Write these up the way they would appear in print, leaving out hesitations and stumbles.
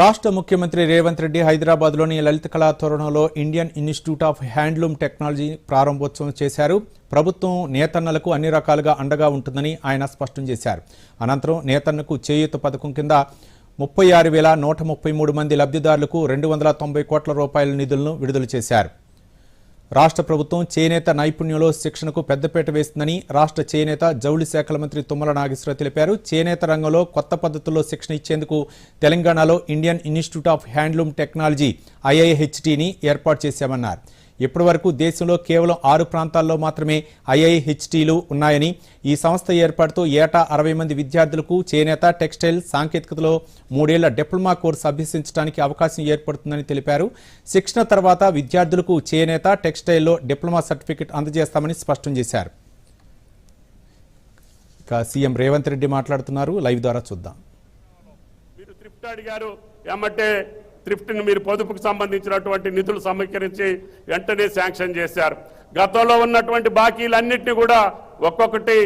రాష్ట్ర ముఖ్యమంత్రి రేవంత్ రెడ్డి హైదరాబాద్లోని లలిత కళా తోరణంలో Indian Institute of Handloom Technology ప్రారంభోత్సవం చేశారు. ప్రభుత్వం నేతన్నలకు అన్ని రకాలుగా అండగా ఉంటుందని ఆయన స్పష్టం చేశారు. అనంతరం నేతన్నకు చేయూత పథకం కింద 36,133 మంది లబ్ధిదారులకు 290 కోట్ల రూపాయల నిధులను విడుదల చేశారు. రాష్ట్ర ప్రభుత్వం చేనేత నైపుణ్యంలో శిక్షణకు పెద్దపీట వేస్తుందని రాష్ట్ర చేనేత జౌళి శాఖల మంత్రి తుమ్మల నాగేశ్వరరావు తెలిపారు. చేనేత రంగంలో కొత్త పద్ధతుల్లో శిక్షణ ఇచ్చేందుకు తెలంగాణలో Indian Institute of Handloom Technology IIHTని ఏర్పాటు చేశామన్నారు. ఇప్పటి వరకు దేశంలో కేవలం 6 ప్రాంతాల్లో మాత్రమే IIHTలు ఉన్నాయని, ఈ సంస్థ ఏర్పాటుతో ఏటా 60 మంది విద్యార్థులకు చేనేత టెక్స్టైల్ సాంకేతికతలో 3 ఏళ్ల డిప్లొమా కోర్సు అభ్యసించడానికి అవకాశం ఏర్పడుతుందని తెలిపారు. శిక్షణ తర్వాత విద్యార్థులకు చేనేత టెక్స్టైల్లో డిప్లొమా సర్టిఫికెట్ అందజేస్తామని స్పష్టం చేశారు. ఇక సీఎం రేవంత్ రెడ్డి మాట్లాడుతున్నారు. లైవ్ ద్వారా చూద్దాం. థ్రిఫ్ట్ని మీరు పొదుపుకు సంబంధించినటువంటి నిధులు సమీకరించి వెంటనే శాంక్షన్ చేశారు. గతంలో ఉన్నటువంటి బాకీలన్నింటినీ కూడా ఒక్కొక్కటి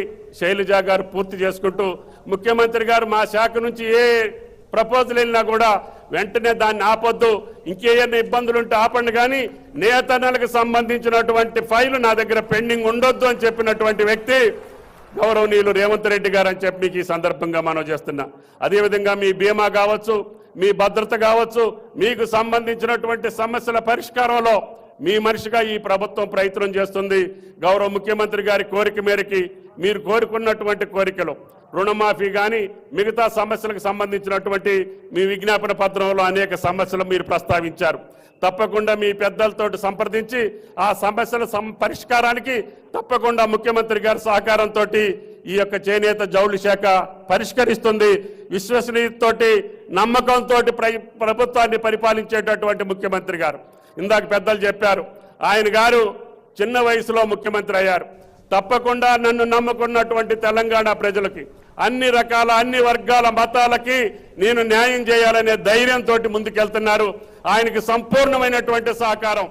శైలజ గారు పూర్తి చేసుకుంటూ, ముఖ్యమంత్రి గారు మా శాఖ నుంచి ఏ ప్రపోజల్ వెళ్ళినా కూడా వెంటనే దాన్ని ఆపొద్దు, ఇంకేమైనా ఇబ్బందులు ఉంటే ఆపండి, కానీ నేతన్నలకు సంబంధించినటువంటి ఫైలు నా దగ్గర పెండింగ్ ఉండొద్దు అని చెప్పినటువంటి వ్యక్తి గౌరవనీయులు రేవంత్ రెడ్డి గారు అని చెప్పి మీకు ఈ సందర్భంగా మనం చేస్తున్నా. అదేవిధంగా మీ బీమా కావచ్చు, మీ భద్రత కావచ్చు, మీకు సంబంధించినటువంటి సమస్యల పరిష్కారంలో మీ మనిషిగా ఈ ప్రభుత్వం ప్రయత్నం చేస్తుంది. గౌరవ ముఖ్యమంత్రి గారి కోరిక మేరకి మీరు కోరుకున్నటువంటి కోరికలు, రుణమాఫీ కానీ మిగతా సమస్యలకు సంబంధించినటువంటి మీ విజ్ఞాపన పత్రంలో అనేక సమస్యలు మీరు ప్రస్తావించారు. తప్పకుండా మీ పెద్దలతో సంప్రదించి ఆ సమస్యల పరిష్కారానికి తప్పకుండా ముఖ్యమంత్రి గారి సహకారంతో ఈ యొక్క చేనేత జౌళి శాఖ పరిష్కరిస్తుంది. విశ్వసనీయతతోటి నమ్మకంతో ప్రభుత్వాన్ని పరిపాలించేటటువంటి ముఖ్యమంత్రి గారు. ఇందాక పెద్దలు చెప్పారు, ఆయన గారు చిన్న వయసులో ముఖ్యమంత్రి అయ్యారు. తప్పకుండా నన్ను నమ్ముకున్నటువంటి తెలంగాణ ప్రజలకి అన్ని రకాల అన్ని వర్గాల మతాలకి నేను న్యాయం చేయాలనే ధైర్యంతో ముందుకెళ్తున్నారు. ఆయనకి సంపూర్ణమైనటువంటి సహకారం